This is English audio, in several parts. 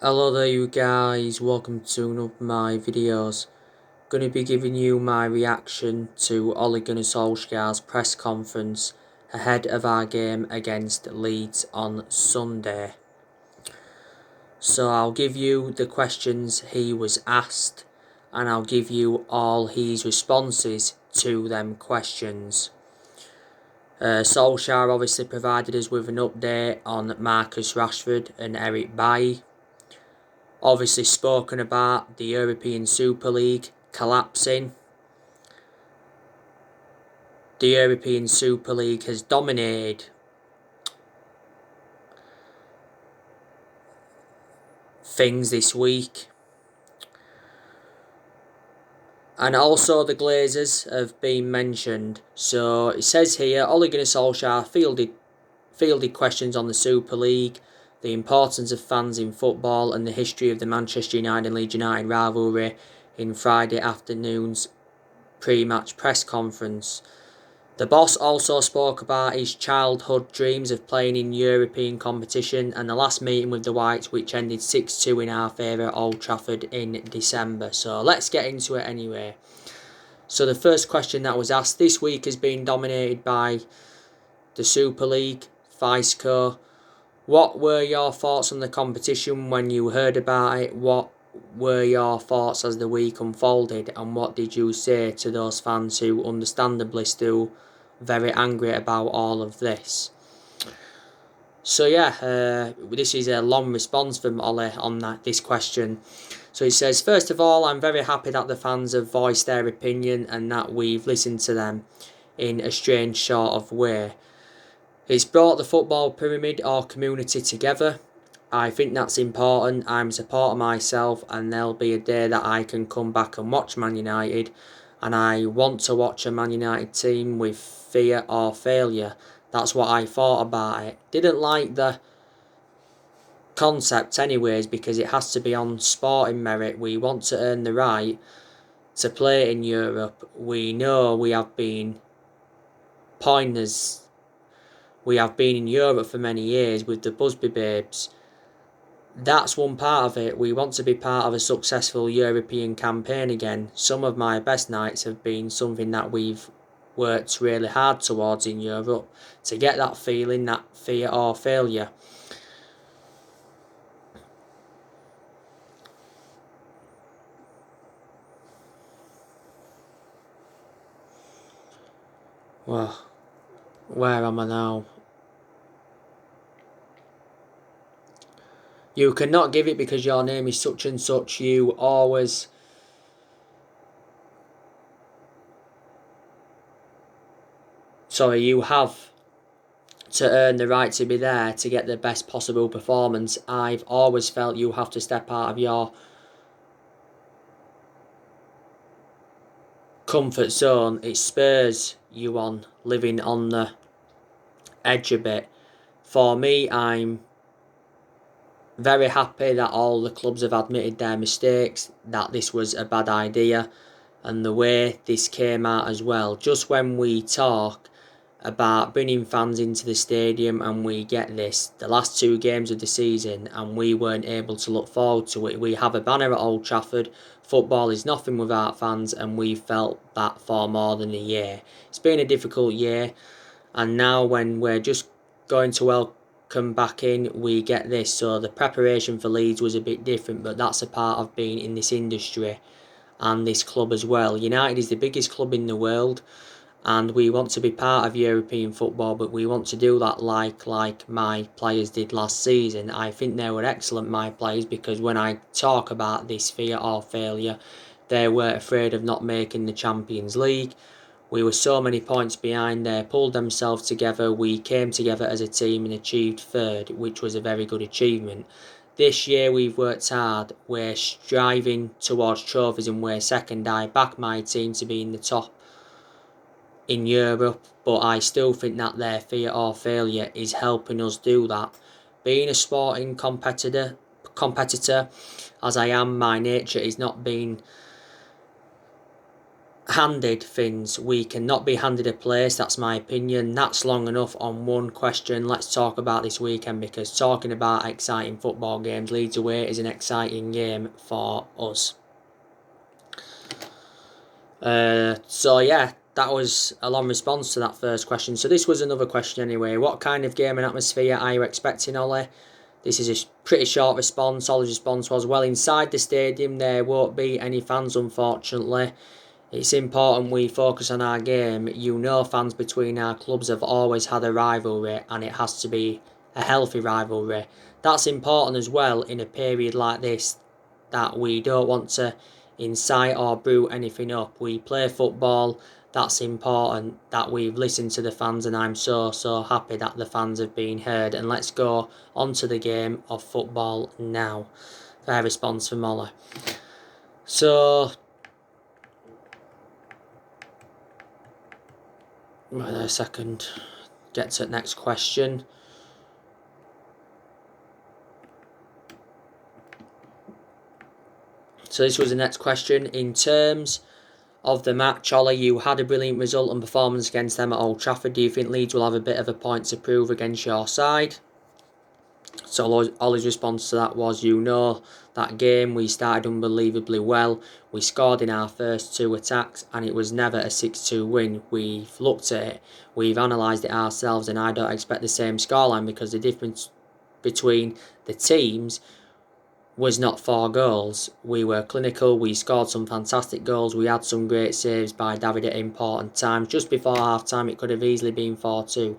Hello there you guys, welcome to one of my videos. Going to be giving you my reaction to Ole Gunnar Solskjaer's press conference ahead of our game against Leeds on Sunday. So I'll give you the questions he was asked and I'll give you all his responses to them questions. Solskjaer obviously provided us with an update on Marcus Rashford and Eric Bailly. Obviously spoken about the European Super League collapsing. The European Super League has dominated things this week. And also the Glazers have been mentioned. So it says here, Ole Gunnar Solskjaer fielded questions on the Super League, the importance of fans in football and the history of the Manchester United and Leeds United rivalry in Friday afternoon's pre-match press conference. The boss also spoke about his childhood dreams of playing in European competition and the last meeting with the Whites, which ended 6-2 in our favour at Old Trafford in December. So let's get into it anyway. So the first question that was asked this week has been dominated by the Super League, FISCO. What were your thoughts on the competition when you heard about it? What were your thoughts as the week unfolded, and what did you say to those fans who understandably still very angry about all of this? So yeah, this is a long response from Ole on this question. So he says, first of all, I'm very happy that the fans have voiced their opinion and that we've listened to them in a strange sort of way. It's brought the football pyramid or community together. I think that's important. I'm a supporter myself, and there'll be a day that I can come back and watch Man United, and I want to watch a Man United team with fear or failure. That's what I thought about it. Didn't like the concept anyways, because it has to be on sporting merit. We want to earn the right to play in Europe. We know we have been pointers. We have been in Europe for many years with the Busby Babes. That's one part of it. We want to be part of a successful European campaign again. Some of my best nights have been something that we've worked really hard towards in Europe, to get that feeling, that fear or failure. Well, where am I now? You cannot give it because your name is such and such. You always... Sorry, you have to earn the right to be there to get the best possible performance. I've always felt you have to step out of your comfort zone. It spurs you on, living on the edge a bit. For me, I'm very happy that all the clubs have admitted their mistakes, that this was a bad idea, and the way this came out as well. Just when we talk about bringing fans into the stadium and we get this, the last two games of the season, and we weren't able to look forward to it. We have a banner at Old Trafford. Football is nothing without fans, and we felt that for more than a year. It's been a difficult year, and now when we're just going to welcome back in, we get this. So the preparation for Leeds was a bit different, but that's a part of being in this industry and this club as well. United is the biggest club in the world, and we want to be part of European football, but we want to do that like my players did last season. I think they were excellent, my players, because when I talk about this fear or failure, they were afraid of not making the Champions League. We were so many points behind. They pulled themselves together. We came together as a team and achieved third, which was a very good achievement. This year we've worked hard. We're striving towards trophies and we're second. I back my team to be in the top in Europe, but I still think that their fear or failure is helping us do that. Being a sporting competitor, as I am, my nature is not being handed things. We cannot be handed a place, that's my opinion. That's long enough on one question. Let's talk about this weekend, because talking about exciting football games, Leeds away is an exciting game for us. So yeah, that was a long response to that first question. So this was another question anyway. What kind of game and atmosphere are you expecting, Ollie? This is a pretty short response. Ollie's response was, well, inside the stadium there won't be any fans, unfortunately. It's important we focus on our game. You know, fans between our clubs have always had a rivalry, and it has to be a healthy rivalry. That's important as well in a period like this, that we don't want to incite or brew anything up. We play football. That's important that we've listened to the fans, and I'm so happy that the fans have been heard. And let's go on to the game of football now. Fair response from Ollie. So, wait a second, get to the next question. So this was the next question. In terms of the match, Ollie, you had a brilliant result and performance against them at Old Trafford. Do you think Leeds will have a bit of a point to prove against your side? So Ollie's response to that was, you know, that game we started unbelievably well. We scored in our first 2 attacks, and it was never a 6-2 win. We've looked at it, we've analysed it ourselves, and I don't expect the same scoreline, because the difference between the teams was not 4 goals. We were clinical, we scored some fantastic goals, we had some great saves by David at important times. Just before half time it could have easily been 4-2.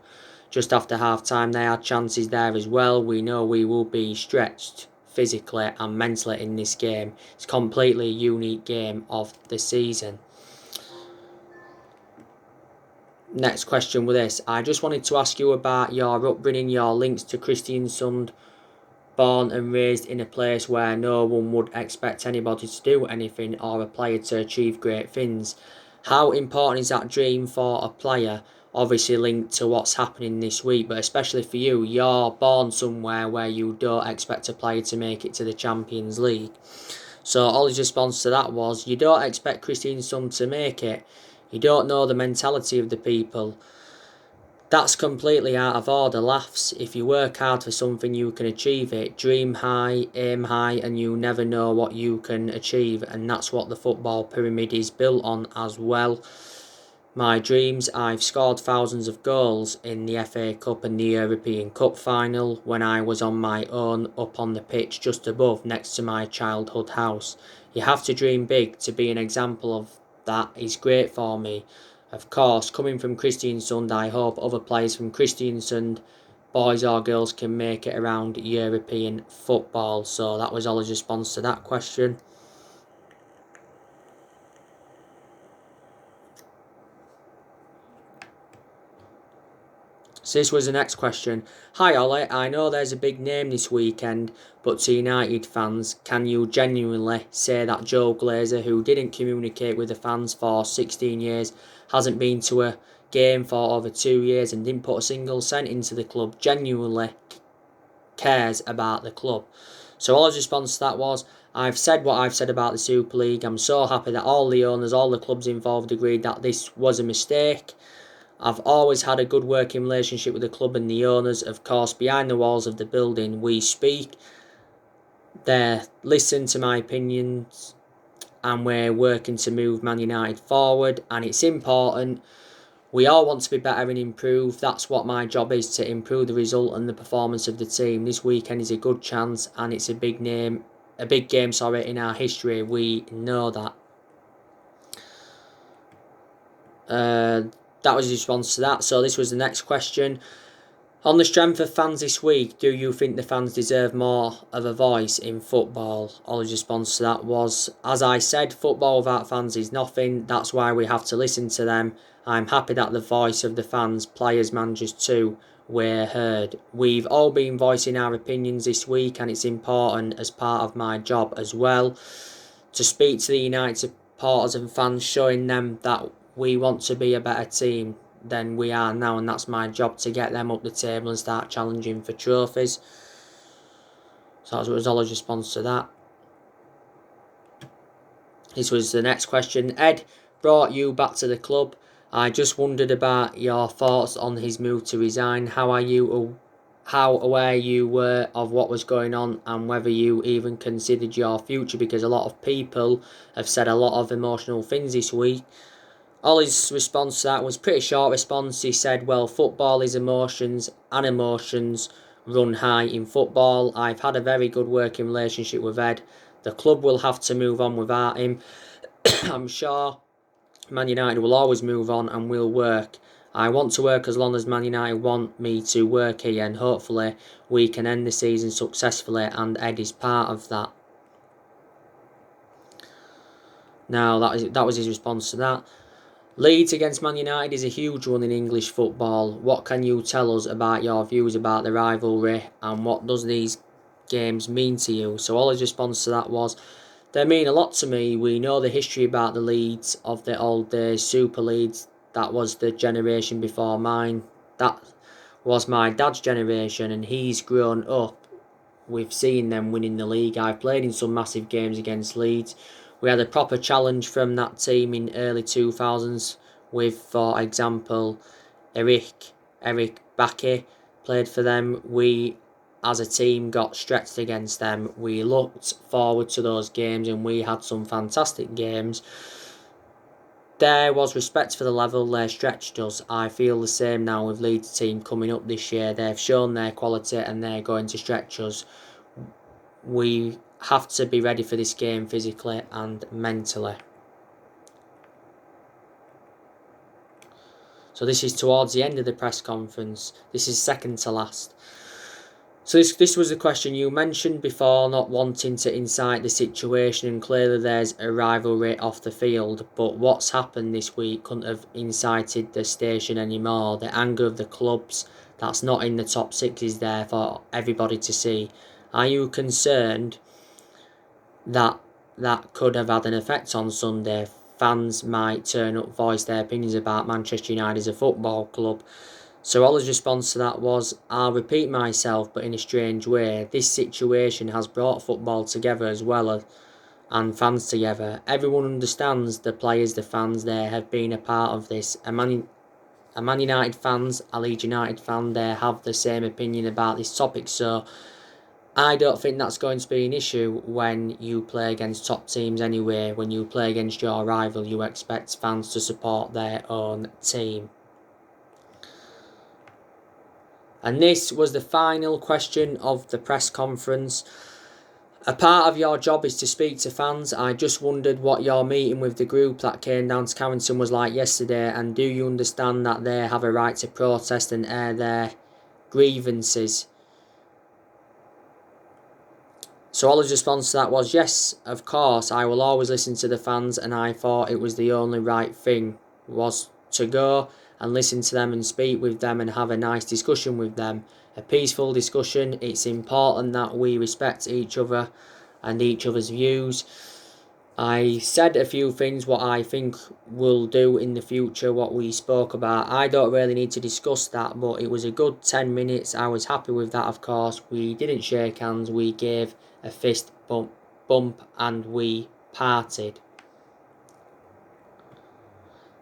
Just after half time they had chances there as well. We know we will be stretched physically and mentally in this game. It's completely a unique game of the season. Next question with this. I just wanted to ask you about your upbringing, your links to Kristiansund. Born and raised in a place where no one would expect anybody to do anything or a player to achieve great things. How important is that dream for a player? Obviously linked to what's happening this week, but especially for you, you're born somewhere where you don't expect a player to make it to the Champions League. So Ollie's response to that was, you don't expect Kristiansund to make it. You don't know the mentality of the people. That's completely out of order. Laughs. If you work hard for something, you can achieve it. Dream high, aim high, and you never know what you can achieve. And that's what the football pyramid is built on as well. My dreams, I've scored thousands of goals in the FA Cup and the European Cup final when I was on my own up on the pitch just above next to my childhood house. You have to dream big. To be an example of that is great for me. Of course, coming from Kristiansund, I hope other players from Kristiansund, boys or girls, can make it around European football. So that was Ollie's response to that question. So this was the next question. Hi Ollie, I know there's a big name this weekend, but to United fans, can you genuinely say that Joe Glazer, who didn't communicate with the fans for 16 years, hasn't been to a game for over 2 years and didn't put a single cent into the club, genuinely cares about the club? So all his response to that was, I've said what I've said about the Super League. I'm so happy that all the owners, all the clubs involved agreed that this was a mistake. I've always had a good working relationship with the club and the owners. Of course, behind the walls of the building we speak. They listen to my opinions, and we're working to move Man United forward, and it's important. We all want to be better and improve. That's what my job is, to improve the result and the performance of the team. This weekend is a good chance, and it's a big game in our history. We know that. That was his response to that. So this was the next question. On the strength of fans this week, do you think the fans deserve more of a voice in football? Ollie's response to that was, as I said, football without fans is nothing. That's why we have to listen to them. I'm happy that the voice of the fans, players, managers too, were heard. We've all been voicing our opinions this week, and it's important as part of my job as well to speak to the United supporters and fans, showing them that we want to be a better team than we are now, and that's my job, to get them up the table and start challenging for trophies. So that was Ollie's response to that. This was the next question. Ed, brought you back to the club. I just wondered about your thoughts on his move to resign. How aware you were of what was going on, and whether you even considered your future, because a lot of people have said a lot of emotional things this week. Ollie's response to that was a pretty short response. He said, well, football is emotions, and emotions run high in football. I've had a very good working relationship with Ed. The club will have to move on without him. I'm sure Man United will always move on and will work. I want to work as long as Man United want me to work here, and hopefully we can end the season successfully, and Ed is part of that. Now, that was his response to that. Leeds against Man United is a huge one in English football. What can you tell us about your views about the rivalry, and what does these games mean to you? So Ollie's response to that was, they mean a lot to me. We know the history about the Leeds of the old days, Super Leeds. That was the generation before mine. That was my dad's generation, and he's grown up with seeing them winning the league. I've played in some massive games against Leeds. We had a proper challenge from that team in early 2000s with, for example, Eric Bakke played for them. We, as a team, got stretched against them. We looked forward to those games, and we had some fantastic games. There was respect for the level. They stretched us. I feel the same now with Leeds team coming up this year. They've shown their quality, and they're going to stretch us. We have to be ready for this game physically and mentally. So this is towards the end of the press conference. This is second to last. So this was the question you mentioned before, not wanting to incite the situation, and clearly there's a rivalry off the field, but what's happened this week couldn't have incited the station anymore. The anger of the clubs that's not in the top six is there for everybody to see. Are you concerned that could have had an effect on Sunday? Fans might turn up, voice their opinions about Manchester United as a football club. So Ollie's response to that was, I'll repeat myself, but in a strange way. This situation has brought football together as well and fans together. Everyone understands, the players, the fans, they have been a part of this. A Man United fans, a Leeds United fan, they have the same opinion about this topic. So I don't think that's going to be an issue when you play against top teams anyway. When you play against your rival, you expect fans to support their own team. And this was the final question of the press conference. A part of your job is to speak to fans. I just wondered what your meeting with the group that came down to Carrington was like yesterday, and do you understand that they have a right to protest and air their grievances? So Ollie's response to that was, yes, of course, I will always listen to the fans, and I thought it was the only right thing was to go and listen to them and speak with them and have a nice discussion with them. A peaceful discussion. It's important that we respect each other and each other's views. I said a few things what I think we'll do in the future, what we spoke about. I don't really need to discuss that, but it was a good 10 minutes. I was happy with that, of course. We didn't shake hands. We gave a fist bump and we parted.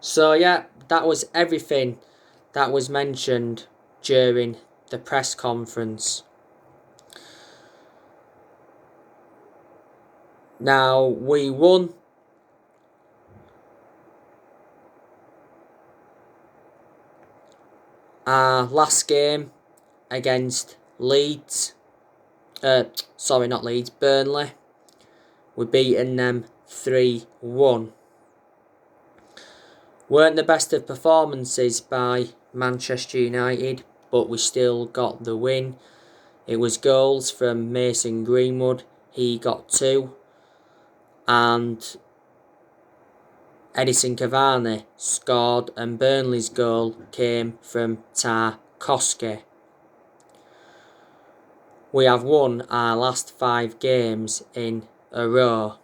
So yeah, that was everything that was mentioned during the press conference. Now, we won our last game against Leeds. Not Leeds, Burnley. We beaten them 3-1. Weren't the best of performances by Manchester United, but we still got the win. It was goals from Mason Greenwood. He got 2. And Edison Cavani scored, and Burnley's goal came from Tarkowski. We have won our last 5 games in a row.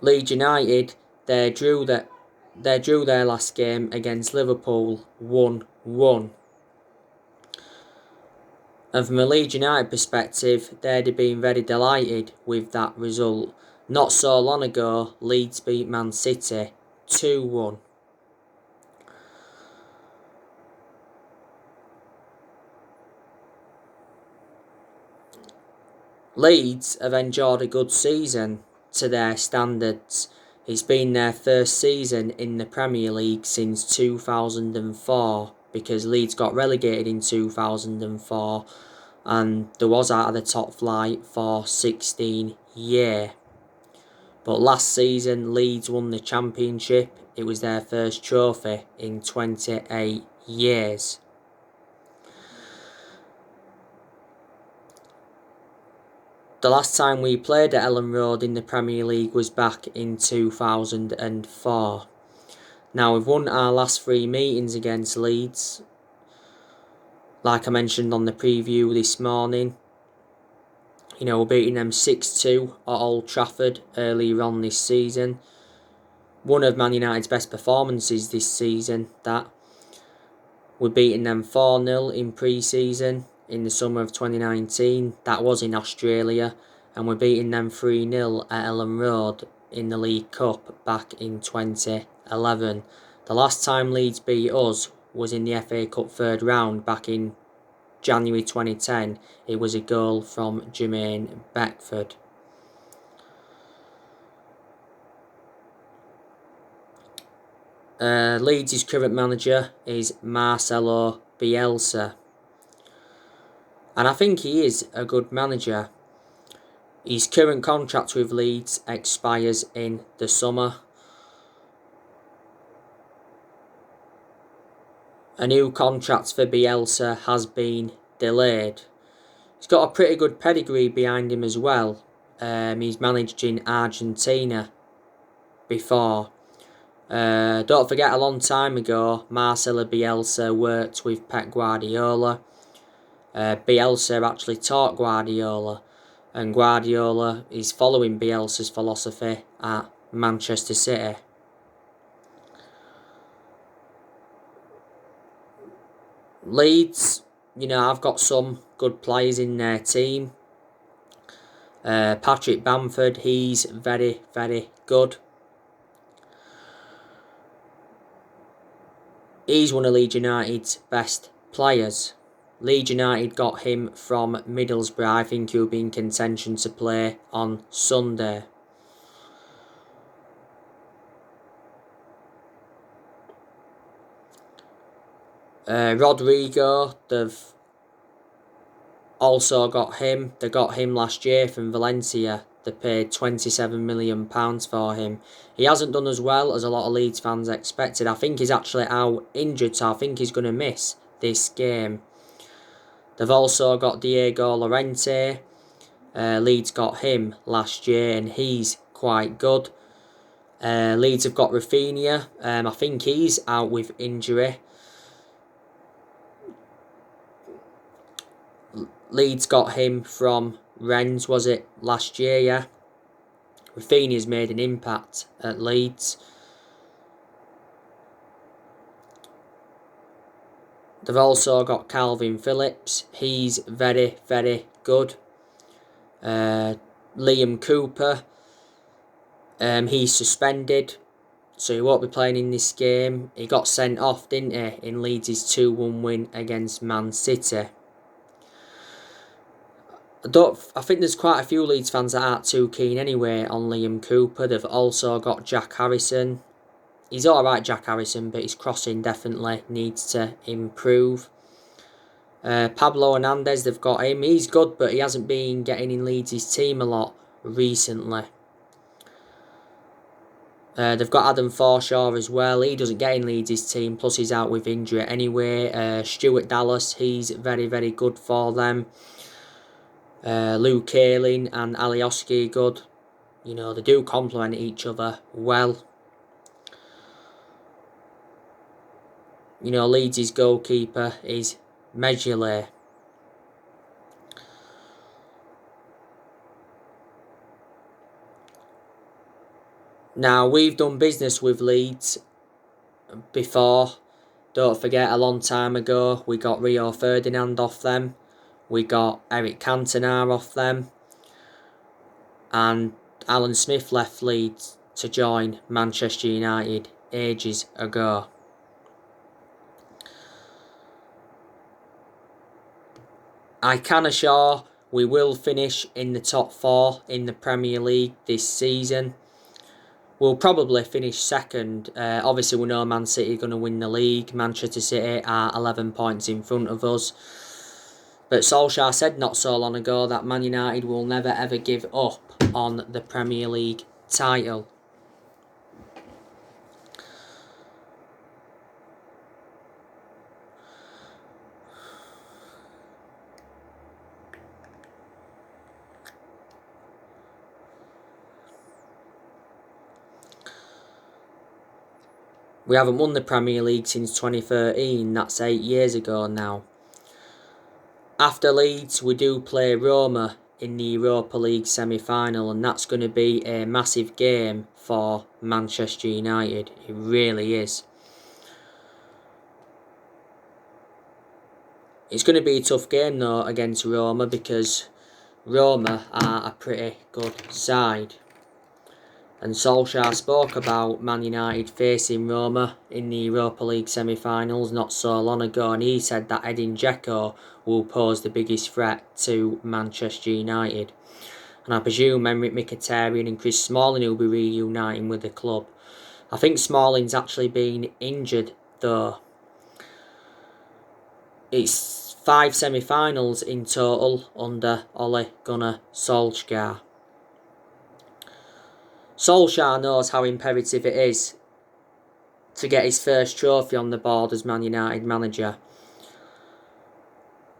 Leeds United, they drew their last game against Liverpool 1-1. And from a Leeds United perspective, they'd have been very delighted with that result. Not so long ago, Leeds beat Man City 2-1. Leeds have enjoyed a good season to their standards. It's been their first season in the Premier League since 2004, because Leeds got relegated in 2004 and they was out of the top flight for 16 years. But last season Leeds won the championship. It was their first trophy in 28 years. The last time we played at Ellen Road in the Premier League was back in 2004. Now, we've won our last 3 meetings against Leeds. Like I mentioned on the preview this morning, we're beating them 6-2 at Old Trafford earlier on this season. One of Man United's best performances this season, that. We're beating them 4-0 in pre-season in the summer of 2019. That was in Australia. And we're beating them 3-0 at Ellen Road in the League Cup back in 2011. The last time Leeds beat us was in the FA Cup third round back in January 2010. It was a goal from Jermaine Beckford. Leeds' current manager is Marcelo Bielsa. And I think he is a good manager. His current contract with Leeds expires in the summer. A new contract for Bielsa has been delayed. He's got a pretty good pedigree behind him as well. He's managed in Argentina before. Don't forget, a long time ago, Marcelo Bielsa worked with Pep Guardiola. Bielsa actually taught Guardiola, and Guardiola is following Bielsa's philosophy at Manchester City. Leeds, I've got some good players in their team. Patrick Bamford, he's very, very good. He's one of Leeds United's best players. Leeds United got him from Middlesbrough. I think he'll be in contention to play on Sunday. Rodrigo, they've also got him. They got him last year from Valencia. They paid £27 million for him. He hasn't done as well as a lot of Leeds fans expected. I think he's actually out injured, so I think he's going to miss this game. They've also got Diego Llorente. Leeds got him last year and he's quite good. Leeds have got Rafinha. I think he's out with injury. Leeds got him from Rennes, was it last year? Yeah. Rafinha's made an impact at Leeds. They've also got Calvin Phillips. He's very, very good. Liam Cooper. He's suspended, so he won't be playing in this game. He got sent off, didn't he, in Leeds' 2-1 win against Man City. I think there's quite a few Leeds fans that aren't too keen anyway on Liam Cooper. They've also got Jack Harrison. He's alright, Jack Harrison, but his crossing definitely needs to improve. Pablo Hernandez, they've got him. He's good, but he hasn't been getting in Leeds' team a lot recently. They've got Adam Forshaw as well. He doesn't get in Leeds' team, plus he's out with injury anyway. Stuart Dallas, he's very, very good for them. Luke Ayling and Alioski good. They do complement each other well. Leeds' goalkeeper is Medjugorje. Now, we've done business with Leeds before. Don't forget, a long time ago, we got Rio Ferdinand off them. We got Eric Cantona off them. And Alan Smith left Leeds to join Manchester United ages ago. I can assure we will finish in the top 4 in the Premier League this season. We'll probably finish second. Obviously, we know Man City are going to win the league. Manchester City are 11 points in front of us. But Solskjaer said not so long ago that Man United will never ever give up on the Premier League title. We haven't won the Premier League since 2013, that's 8 years ago now. After Leeds, we do play Roma in the Europa League semi-final, and that's going to be a massive game for Manchester United. It really is. It's going to be a tough game though against Roma, because Roma are a pretty good side. And Solskjaer spoke about Man United facing Roma in the Europa League semi-finals not so long ago, and he said that Edin Dzeko will pose the biggest threat to Manchester United. And I presume Henrik Mkhitaryan and Chris Smalling will be reuniting with the club. I think Smalling's actually been injured though. It's 5 semi-finals in total under Ole Gunnar Solskjaer. Solskjaer knows how imperative it is to get his first trophy on the board as Man United manager.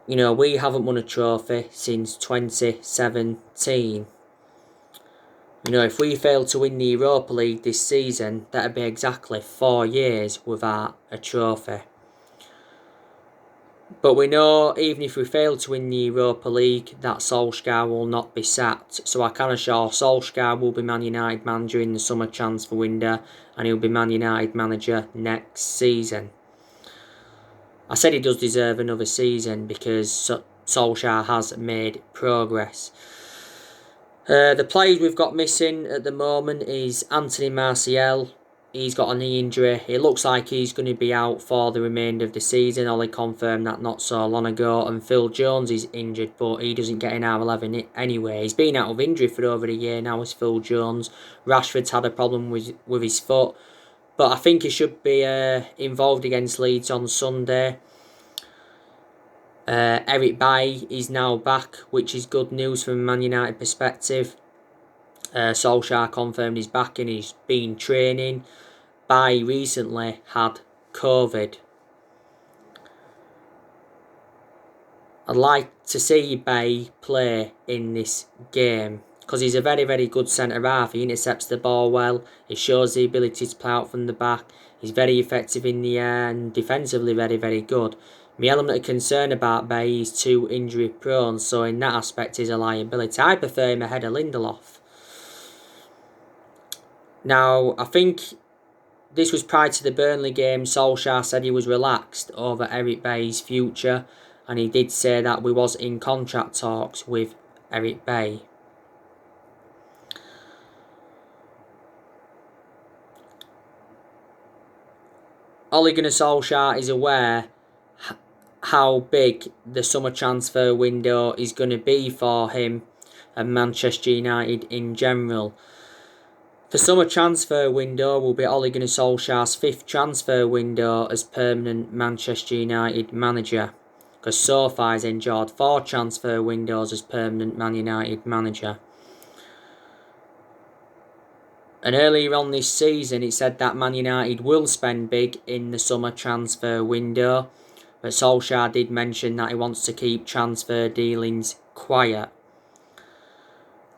You know, we haven't won a trophy since 2017. You know, if we fail to win the Europa League this season, that'd be exactly 4 years without a trophy. But we know, even if we fail to win the Europa League, that Solskjaer will not be sacked. So I can assure Solskjaer will be Man United manager in the summer transfer window, and he'll be Man United manager next season. I said he does deserve another season because Solskjaer has made progress. The players we've got missing at the moment is Anthony Martial. He's got a knee injury. It looks like he's going to be out for the remainder of the season. Ollie confirmed that not so long ago. And Phil Jones is injured, but he doesn't get in our 11 anyway. He's been out of injury for over a year now, as Phil Jones. Rashford's had a problem with his foot, but I think he should be involved against Leeds on Sunday. Eric Bailly is now back, which is good news from a Man United perspective. Solskjaer confirmed he's back and he's been training. Bailly recently had COVID. I'd like to see Bailly play in this game because he's a very, very good centre-half. He intercepts the ball well. He shows the ability to play out from the back. He's very effective in the air and defensively very, very good. My element of concern about Bailly is too injury prone, so in that aspect he's a liability. I prefer him ahead of Lindelof. Now, I think this was prior to the Burnley game. Solskjaer said he was relaxed over Eric Bailly's future, and he did say that we was in contract talks with Eric Bailly. Ole Gunnar Solskjaer is aware how big the summer transfer window is going to be for him and Manchester United in general. The summer transfer window will be Ole Gunnar Solskjaer's 5th transfer window as permanent Manchester United manager, because so far he's enjoyed 4 transfer windows as permanent Man United manager. And earlier on this season it said that Man United will spend big in the summer transfer window, but Solskjaer did mention that he wants to keep transfer dealings quiet.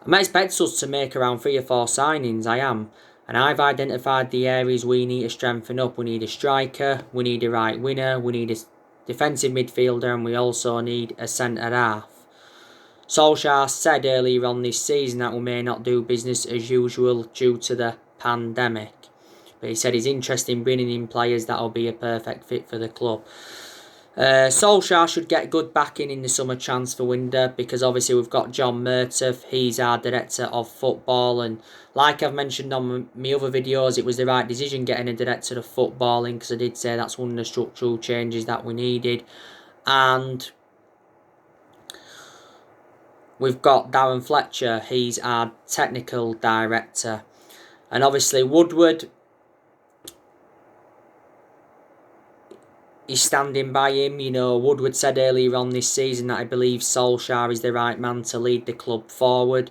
I expect us to make around 3 or 4 signings, I am. And I've identified the areas we need to strengthen up. We need a striker, we need a right winger, we need a defensive midfielder, and we also need a centre-half. Solskjaer said earlier on this season that we may not do business as usual due to the pandemic. But he said he's interested in bringing in players that will be a perfect fit for the club. Solskjaer should get good backing in the summer transfer window, because obviously we've got John Murtough. He's our director of football, and like I've mentioned on my other videos, it was the right decision getting a director of football in, because I did say that's one of the structural changes that we needed. And we've got Darren Fletcher. He's our technical director, and obviously Woodward, he's standing by him. You know, Woodward said earlier on this season that I believe Solskjaer is the right man to lead the club forward.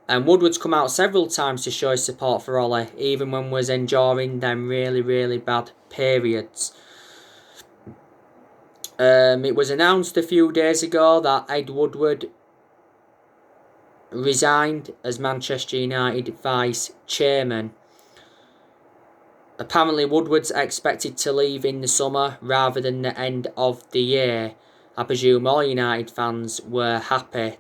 And Woodward's come out several times to show his support for Ollie, even when we was enduring them really, really bad periods. It was announced a few days ago that Ed Woodward resigned as Manchester United vice chairman. Apparently Woodward's expected to leave in the summer rather than the end of the year. I presume all United fans were happy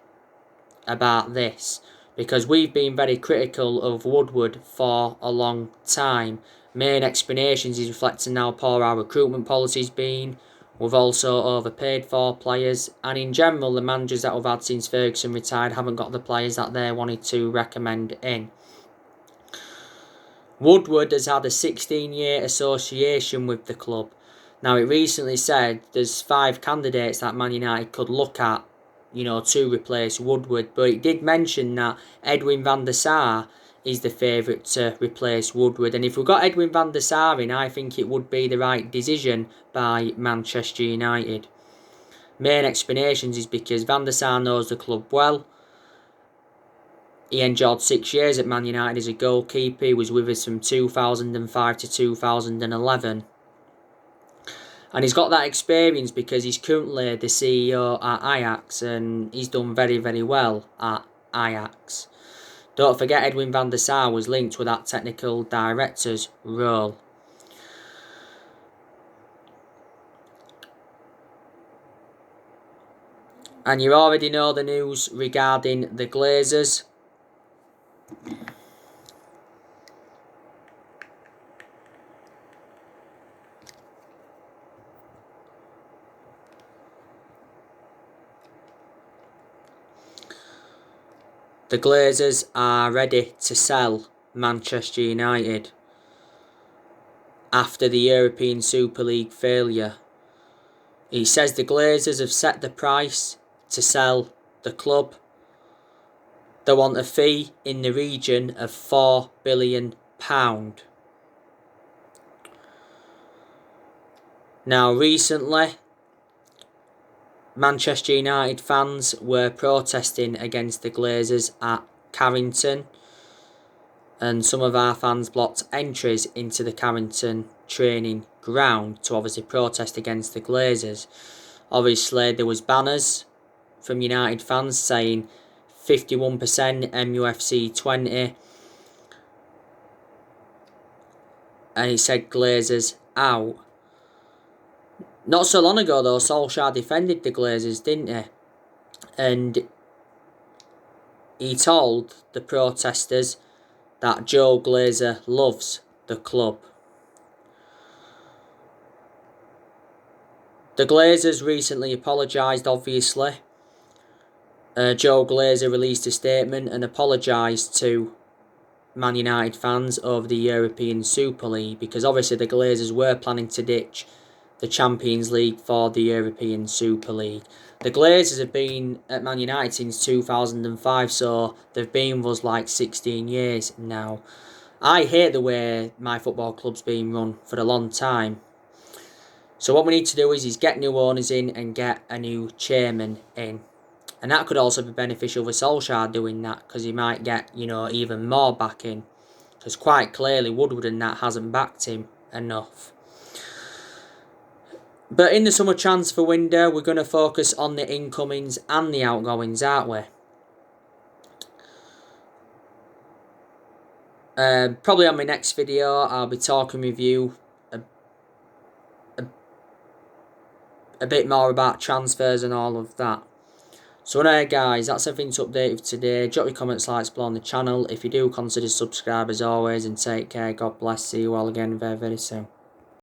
about this, because we've been very critical of Woodward for a long time. Main explanations is reflecting how poor our recruitment policy's been. We've also overpaid for players, and in general the managers that we've had since Ferguson retired haven't got the players that they wanted to recommend in. Woodward has had a 16-year association with the club. Now, it recently said there's 5 candidates that Man United could look at, you know, to replace Woodward. But it did mention that Edwin van der Sar is the favourite to replace Woodward. And if we got Edwin van der Sar in, I think it would be the right decision by Manchester United. Main explanations is because van der Sar knows the club well. He endured 6 years at Man United as a goalkeeper. He was with us from 2005 to 2011. And he's got that experience because he's currently the CEO at Ajax, and he's done very, very well at Ajax. Don't forget, Edwin van der Sar was linked with that technical director's role. And you already know the news regarding the Glazers. The Glazers are ready to sell Manchester United after the European Super League failure. He says the Glazers have set the price to sell the club. They want a fee in the region of £4 billion. Now, recently, Manchester United fans were protesting against the Glazers at Carrington, and some of our fans blocked entries into the Carrington training ground to obviously protest against the Glazers. Obviously, there was banners from United fans saying 51% MUFC 20, and it said Glazers out. Not so long ago though, Solskjaer defended the Glazers, didn't he? And he told the protesters that Joe Glazer loves the club. The Glazers recently apologised, obviously. Joe Glazer released a statement and apologised to Man United fans over the European Super League, because obviously the Glazers were planning to ditch the Champions League for the European Super League. The Glazers have been at Man United since 2005, so they've been with us like 16 years now. I hate the way my football club's been run for a long time. So what we need to do is get new owners in and get a new chairman in. And that could also be beneficial for Solskjaer doing that, because he might get, you know, even more backing. Because quite clearly Woodward and that hasn't backed him enough. But in the summer transfer window, we're going to focus on the incomings and the outgoings, aren't we? Probably on my next video, I'll be talking with you a bit more about transfers and all of that. So anyway guys, that's everything to update you today. Drop your comments, likes below on the channel. If you do, consider subscribe as always, and take care. God bless. See you all again very, very soon.